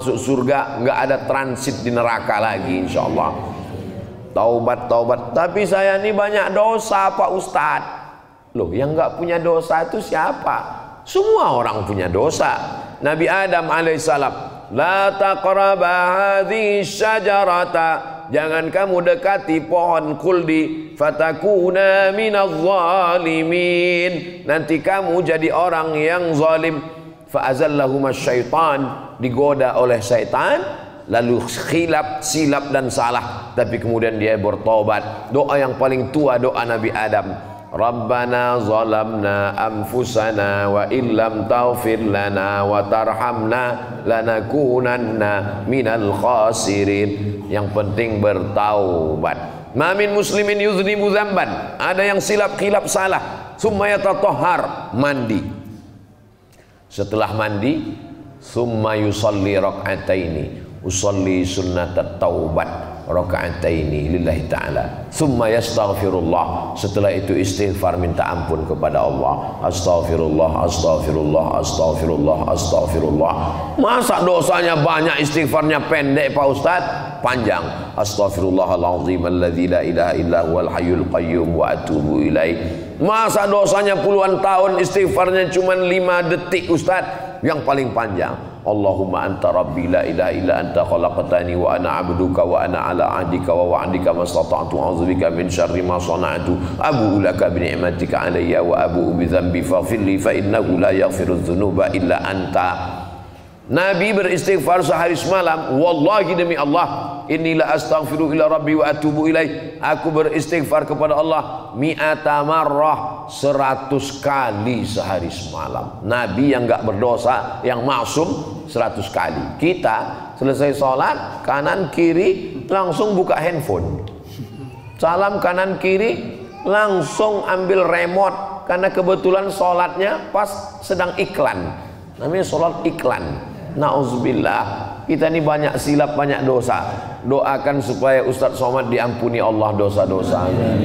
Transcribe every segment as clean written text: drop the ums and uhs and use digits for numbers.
masuk surga, nggak ada transit di neraka lagi insyaallah. Taubat, taubat. Tapi saya ini banyak dosa Pak Ustadz. Loh, yang nggak punya dosa itu siapa? Semua orang punya dosa. Nabi Adam alaihissalam, la taqraba hadhihi syajarata, jangan kamu dekati pohon khuldi, fatakuna minadh zalimin, nanti kamu jadi orang yang zalim. Fa'azallahuma syaitan, digoda oleh syaitan, lalu silap dan salah, tapi kemudian dia bertobat. Doa yang paling tua doa Nabi Adam, Rabbana zalamna anfusana wa illam taghfir lana wa tarhamna lanakunanna minal khasirin. Yang penting bertaubat. Ma min muslimin yuznibu dzamban, ada yang silap-kilap salah, summa yatatahhar, mandi. Setelah mandi, summa yusalli rak'ataini, usalli sunnatat taubat raka'ataini lillahi ta'ala, summa yastaghfirullah, setelah itu istighfar minta ampun kepada Allah, astaghfirullah astaghfirullah astaghfirullah astaghfirullah. Masa dosanya banyak istighfarnya pendek Pak Ustaz? Panjang. Astaghfirullahaladzim alladzi la ilaha illa huwal hayyul qayyum wa atubu ilaih. Masa dosanya puluhan tahun istighfarnya cuma 5 detik Ustaz? Yang paling panjang, Allahumma anta rabbi la ilaha illa anta khalaqtani wa ana abduka wa ana ala ahdika wa wa'dika mastata'tu a'udzubika min syarri ma sana'tu abu'u laka bi ni'matika alayya wa abu'u bi dzambi faghfirli fa innahu la yaghfiru dzunuba illa anta. Nabi beristighfar sehari semalam, wallahi demi Allah, inilah astaghfiru ila rabbi wa atubu ilaih, aku beristighfar kepada Allah mi'ata marrah, 100 kali sehari semalam. Nabi yang enggak berdosa, yang maksum, 100 kali. Kita selesai sholat, kanan kiri langsung buka handphone, salam kanan kiri langsung ambil remote, karena kebetulan sholatnya pas sedang iklan, namanya sholat iklan. Na'udzubillah, kita ini banyak silap, banyak dosa. Doakan supaya Ustadz Somad diampuni Allah dosa-dosanya.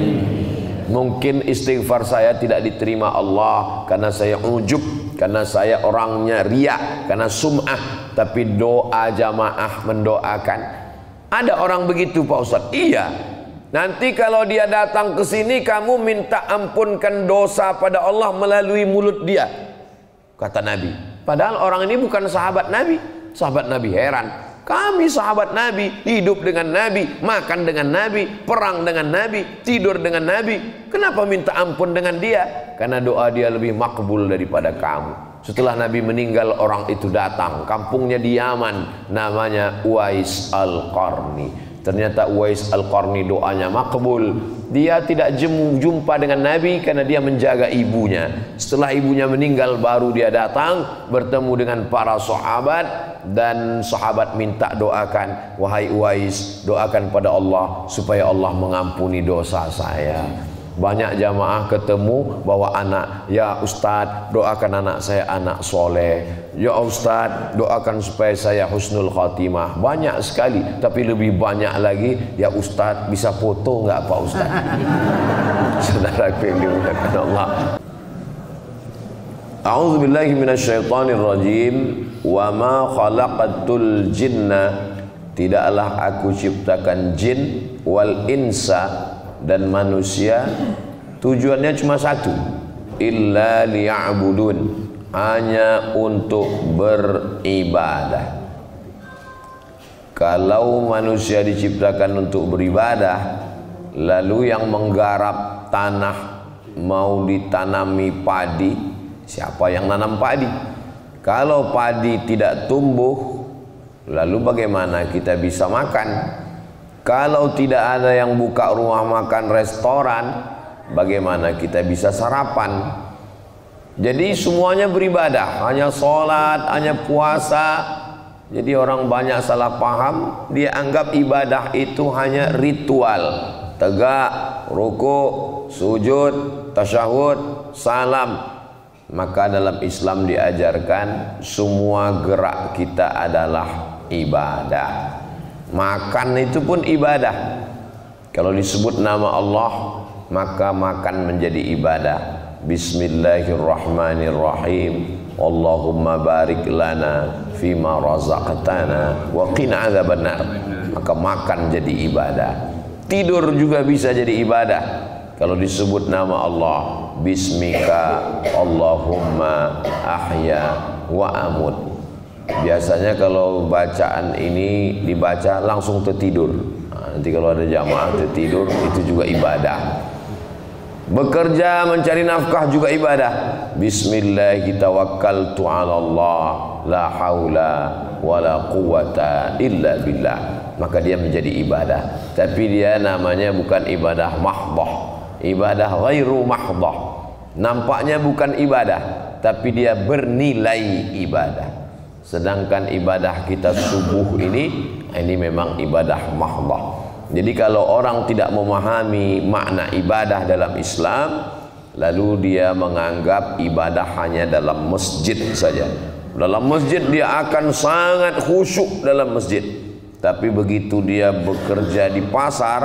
Mungkin istighfar saya tidak diterima Allah karena saya ujub, karena saya orangnya riya, karena sum'ah. Tapi doa jamaah mendoakan. Ada orang begitu Pak Ustadz? Iya. Nanti kalau dia datang ke sini, kamu minta ampunkan dosa pada Allah melalui mulut dia, kata Nabi. Padahal orang ini bukan sahabat Nabi. Sahabat Nabi heran, kami sahabat Nabi, hidup dengan Nabi, makan dengan Nabi, perang dengan Nabi, tidur dengan Nabi, kenapa minta ampun dengan dia? Karena doa dia lebih makbul daripada kamu. Setelah Nabi meninggal, orang itu datang, kampungnya di Yaman, namanya Uwais Al-Qarni. Ternyata Uwais Al-Qarni doanya makbul. Dia tidak jumpa dengan Nabi karena dia menjaga ibunya. Setelah ibunya meninggal baru dia datang bertemu dengan para sahabat, dan sahabat minta doakan, wahai Uwais, doakan pada Allah supaya Allah mengampuni dosa saya. Banyak jamaah ketemu bawa anak, ya Ustadz doakan anak saya anak soleh, ya Ustadz doakan supaya saya husnul khatimah. Banyak sekali, tapi lebih banyak lagi, ya Ustadz bisa foto nggak Pak Ustadz? Saudara yang dimuliakan Allah, a'udzubillahi minasyaitonirrajim. Wa ma khalaqatul jinna, tidaklah aku ciptakan jin, wal insa, dan manusia, tujuannya cuma satu, illa liya'budun, hanya untuk beribadah. Kalau manusia diciptakan untuk beribadah, lalu yang menggarap tanah mau ditanami padi, siapa yang nanam padi? Kalau padi tidak tumbuh, lalu bagaimana kita bisa makan? Kalau tidak ada yang buka rumah makan, restoran, bagaimana kita bisa sarapan? Jadi semuanya beribadah, hanya sholat, hanya puasa. Jadi orang banyak salah paham, dia anggap ibadah itu hanya ritual, tegak, ruku, sujud, tasyahud, salam. Maka dalam Islam diajarkan semua gerak kita adalah ibadah. Makan itu pun ibadah. Kalau disebut nama Allah, maka makan menjadi ibadah. Bismillahirrahmanirrahim. Allahumma barik lana fima razaqtana wa qina adzabannar. Maka makan jadi ibadah, tidur juga bisa jadi ibadah. Kalau disebut nama Allah, bismika Allahumma ahya wa amut. Biasanya kalau bacaan ini dibaca langsung tertidur. Nanti kalau ada jamaah tertidur, itu juga ibadah. Bekerja mencari nafkah juga ibadah. Bismillah tawakkaltu 'ala Allah, la haula wala quwata illa billah. Maka dia menjadi ibadah. Tapi dia namanya bukan ibadah mahdhah, ibadah ghairu mahdhah. Nampaknya bukan ibadah, tapi dia bernilai ibadah. Sedangkan ibadah kita subuh ini memang ibadah mahdhah. Jadi kalau orang tidak memahami makna ibadah dalam Islam, lalu dia menganggap ibadah hanya dalam masjid saja. Dalam masjid dia akan sangat khusyuk dalam masjid. Tapi begitu dia bekerja di pasar,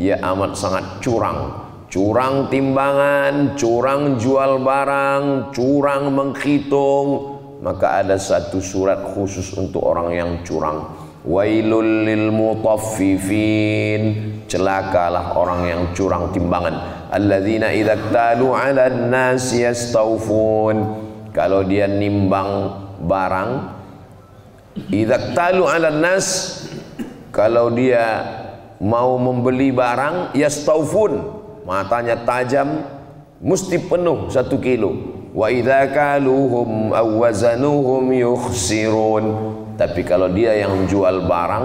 dia amat sangat curang. Curang timbangan, curang jual barang, curang menghitung. Maka ada satu surat khusus untuk orang yang curang. Wailul lil mutaffifin, celakalah orang yang curang timbangan. Alladzina idza talu 'alan nas yastawfun. Kalau dia nimbang barang, idza talu 'alan nas, kalau dia mau membeli barang, yastawfun, matanya tajam, mesti penuh 1 kilo. Wa idza kaluhum aw wazanuhum yukhsirun. Tapi kalau dia yang jual barang,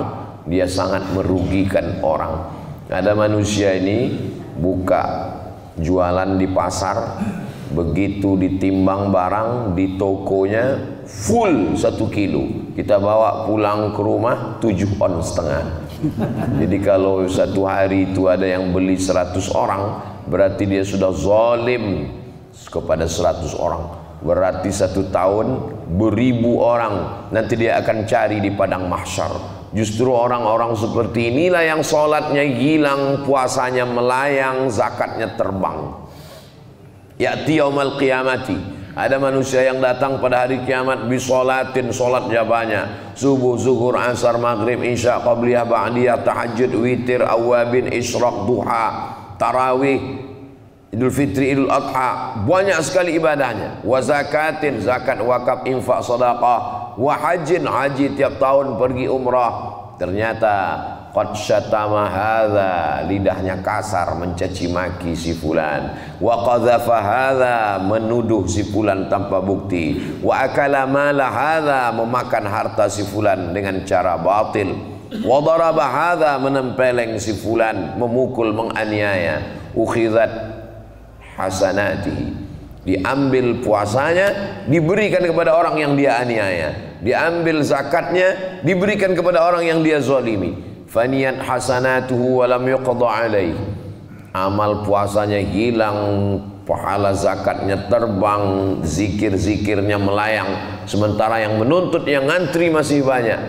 dia sangat merugikan orang. Ada manusia ini buka jualan di pasar, begitu ditimbang barang di tokonya full 1 kilo. Kita bawa pulang ke rumah 7,5 on. Jadi kalau satu hari itu ada yang beli 100 orang, berarti dia sudah zalim kepada 100 orang. Berarti 1 tahun beribu orang nanti dia akan cari di padang mahsyar. Justru orang-orang seperti inilah yang sholatnya hilang, puasanya melayang, zakatnya terbang. Ya'ti yaumal qiyamati, ada manusia yang datang pada hari kiamat bisolatin, sholatnya banyak, subuh, zuhur, asar, maghrib, isya, qabliyah, ba'diyah, tahajud, witir, awabin, isyraq, duha, tarawih, Idul Fitri, Idul Adha, banyak sekali ibadahnya. Wa zakatin, zakat, wakaf, infak, sedekah. Wa hajin, haji tiap tahun pergi umrah. Ternyata qad syatama hadza, lidahnya kasar mencaci maki si fulan. Wa qadhafa hadza, menuduh si fulan tanpa bukti. Wa akala mala hadza, memakan harta si fulan dengan cara batil. Wa daraba hadza, menempeleng si fulan, memukul, menganiaya. Ukhizat hasanatihi, diambil puasanya, diberikan kepada orang yang dia aniaya. Diambil zakatnya, diberikan kepada orang yang dia zalimi. Faniyat hasanatuhu walam yuqda alaih, amal puasanya hilang, pahala zakatnya terbang, zikir-zikirnya melayang, sementara yang menuntut, yang ngantri masih banyak.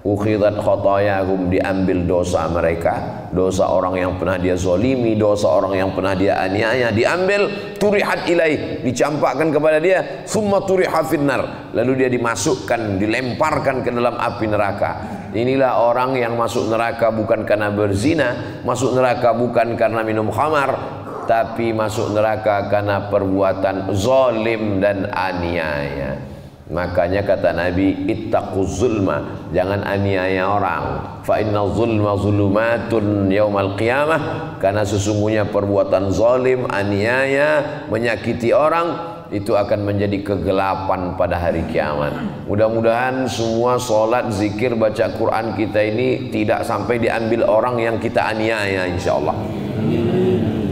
Ukhidat khotoyahum, diambil dosa mereka, dosa orang yang pernah dia zolimi, dosa orang yang pernah dia aniaya, diambil, turihat ilaih, dicampakkan kepada dia, summa turiha finnar, lalu dia dimasukkan, dilemparkan ke dalam api neraka. Inilah orang yang masuk neraka bukan karena berzina, masuk neraka bukan karena minum khamar, tapi masuk neraka karena perbuatan zalim dan aniaya. Makanya kata Nabi, ittaquz zulma, jangan aniaya orang. Fa inna zulma zulumatun yaumal qiyamah, karena sesungguhnya perbuatan zalim, aniaya, menyakiti orang, itu akan menjadi kegelapan pada hari kiamat. Mudah-mudahan semua sholat, zikir, baca Quran kita ini tidak sampai diambil orang yang kita aniaya, insyaallah.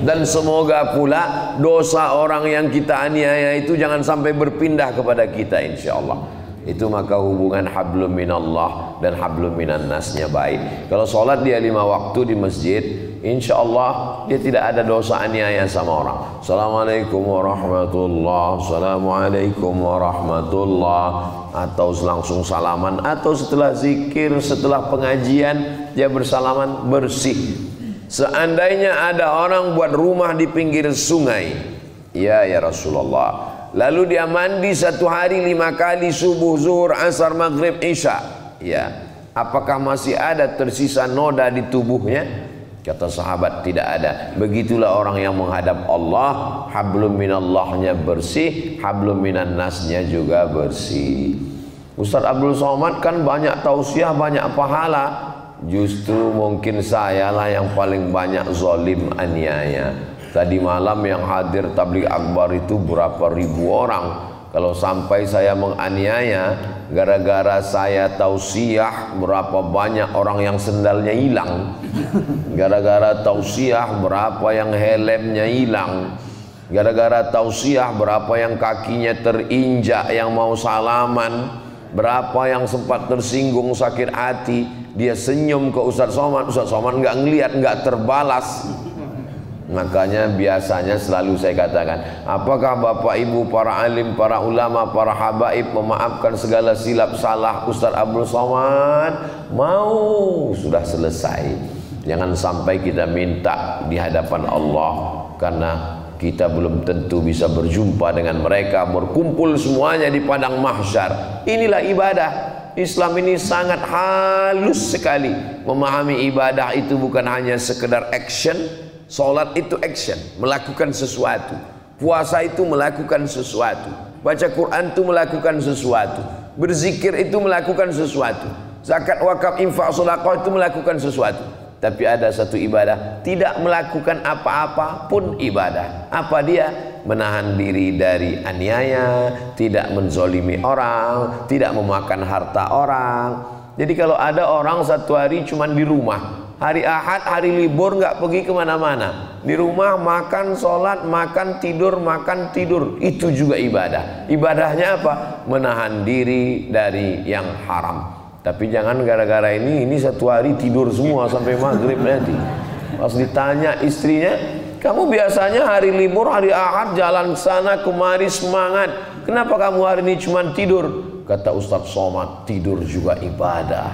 Dan semoga pula dosa orang yang kita aniaya itu jangan sampai berpindah kepada kita, insyaallah. Itu maka hubungan hablum minallah dan hablum minan nasnya baik. Kalau sholat dia 5 waktu di masjid, insyaallah dia tidak ada dosa aniaya sama orang. Assalamualaikum warahmatullahi, assalamualaikum warahmatullahi, atau langsung salaman, atau setelah zikir, setelah pengajian dia bersalaman, bersih. Seandainya ada orang buat rumah di pinggir sungai, ya Rasulullah, Lalu dia mandi 1 hari 5 kali, subuh, zuhur, asar, maghrib, isya. Ya, apakah masih ada tersisa noda di tubuhnya? Kata sahabat, tidak ada. Begitulah orang yang menghadap Allah, hablum minallahnya bersih, hablum minan nasnya juga bersih. Ustaz Abdul Somad kan banyak tausiah, banyak pahala. Justru mungkin sayalah yang paling banyak zalim aniaya. Tadi malam yang hadir tabligh akbar itu berapa ribu orang. Kalau sampai saya menganiaya gara-gara saya tausiah, berapa banyak orang yang sendalnya hilang. Gara-gara tausiah berapa yang helmnya hilang. Gara-gara tausiah berapa yang kakinya terinjak yang mau salaman. Berapa yang sempat tersinggung sakit hati, dia senyum ke Ustaz Somad, Ustaz Somad nggak ngelihat, nggak terbalas. Makanya biasanya selalu saya katakan, apakah Bapak Ibu para alim, para ulama, para habaib memaafkan segala silap salah Ustaz Abdul Somad? Mau, sudah selesai. Jangan sampai kita minta di hadapan Allah, karena kita belum tentu bisa berjumpa dengan mereka, berkumpul semuanya di padang mahsyar. Inilah ibadah. Islam ini sangat halus sekali. Memahami ibadah itu bukan hanya sekedar action. Salat itu action, melakukan sesuatu. Puasa itu melakukan sesuatu. Baca Quran itu melakukan sesuatu. Berzikir itu melakukan sesuatu. Zakat, wakaf, infak, sedekah itu melakukan sesuatu. Tapi ada satu ibadah, tidak melakukan apa-apa pun ibadah. Apa dia? Menahan diri dari aniaya, tidak menzolimi orang, tidak memakan harta orang. Jadi kalau ada orang 1 hari cuma di rumah, hari Ahad, hari libur nggak pergi kemana-mana, di rumah makan, sholat, makan, tidur, itu juga ibadah. Ibadahnya apa? Menahan diri dari yang haram. Tapi jangan gara-gara ini 1 hari tidur semua sampai maghrib nanti. Pas ditanya istrinya, kamu biasanya hari libur, hari Ahad jalan sana kemari semangat, kenapa kamu hari ini cuma tidur? Kata Ustaz Somad, tidur juga ibadah,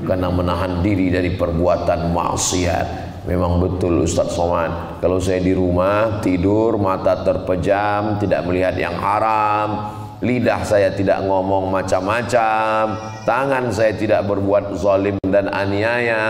karena menahan diri dari perbuatan maksiat. Memang betul Ustaz Somad, kalau saya di rumah tidur, mata terpejam, tidak melihat yang haram, lidah saya tidak ngomong macam-macam, tangan saya tidak berbuat zalim dan aniaya.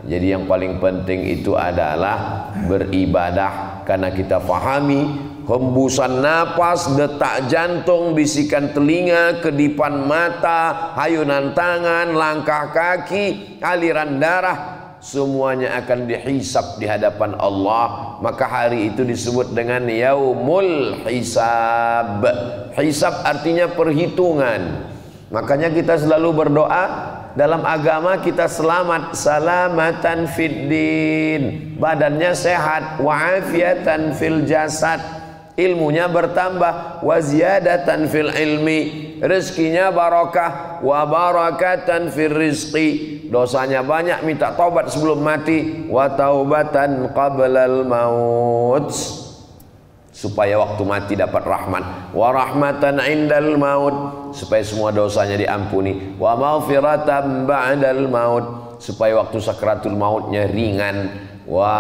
Jadi yang paling penting itu adalah beribadah, karena kita fahami hembusan napas, detak jantung, bisikan telinga, kedipan mata, hayunan tangan, langkah kaki, aliran darah, semuanya akan dihisab di hadapan Allah. Maka hari itu disebut dengan yaumul hisab. Hisab artinya perhitungan. Makanya kita selalu berdoa, dalam agama kita selamat, salamatan fid din, badannya sehat, wa'afiatan fil jasad, ilmunya bertambah, wa ziyadatan fil ilmi, rezekinya barakah, wa barakatan fil rizqi, dosanya banyak, minta taubat sebelum mati, wa taubatan qablal maut, supaya waktu mati dapat rahmat, wa rahmatan indal maut, supaya semua dosanya diampuni, wa maghfiratan ba'dal maut, supaya waktu sakratul mautnya ringan, wa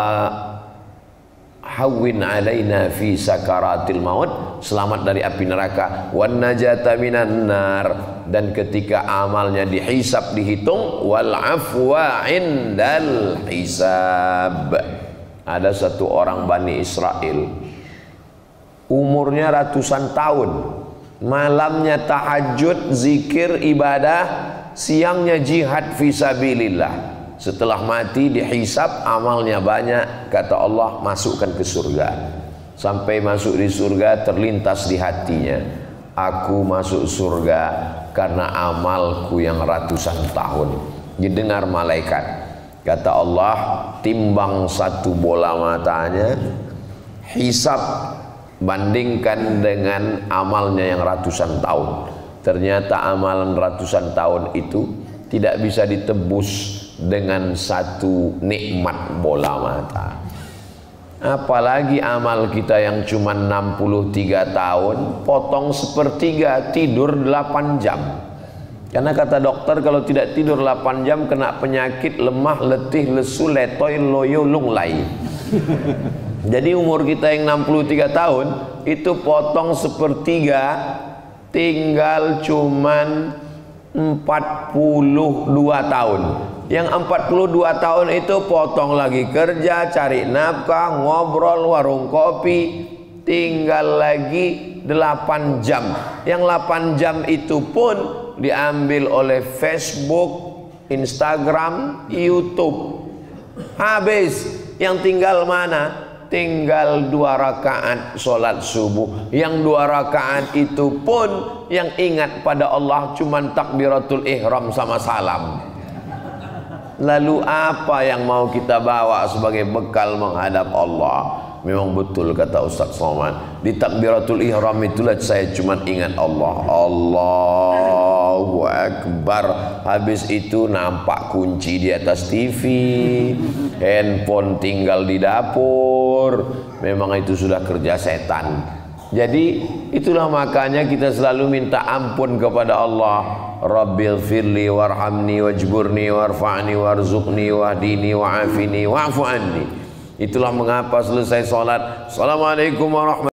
hawwin alaina fi sakaratil maut, selamat dari api neraka, wan najata minan nar, dan ketika amalnya dihisab, dihitung, wal afwa indal hisab. Ada satu orang Bani Israel, umurnya ratusan tahun, malamnya tahajud, zikir, ibadah, siangnya jihad fisabilillah. Setelah mati dihisab, amalnya banyak, kata Allah masukkan ke surga. Sampai masuk di surga terlintas di hatinya, aku masuk surga karena amalku yang ratusan tahun. Didengar malaikat, kata Allah, timbang satu bola matanya, hisab bandingkan dengan amalnya yang ratusan tahun. Ternyata amalan ratusan tahun itu tidak bisa ditebus dengan satu nikmat bola mata. Apalagi amal kita yang cuma 63 tahun, potong sepertiga, tidur 8 jam. Karena kata dokter kalau tidak tidur 8 jam kena penyakit lemah, letih, lesu, letoy, loyo, lunglai. Jadi umur kita yang 63 tahun itu potong sepertiga, tinggal cuman 42 tahun. Yang 42 tahun itu potong lagi kerja, cari nafkah, ngobrol, warung kopi, tinggal lagi 8 jam. Yang 8 jam itu pun diambil oleh Facebook, Instagram, YouTube. Habis. Yang tinggal mana? Tinggal 2 rakaat sholat subuh. Yang 2 rakaat itu pun yang ingat pada Allah cuman takbiratul ihram sama salam. Lalu apa yang mau kita bawa sebagai bekal menghadap Allah? Memang betul kata Ustaz Somad, di takbiratul ihram itulah saya cuma ingat Allah. Allahu Akbar. Habis itu nampak kunci di atas TV, handphone tinggal di dapur. Memang itu sudah kerja setan. Jadi itulah makanya kita selalu minta ampun kepada Allah. Rabbil firli warhamni wajburni warfa'ni warzuqni wahdini wa'afini wa'fu anni. Itulah mengapa selesai sholat, Assalamualaikum warahmatullahi wabarakatuh.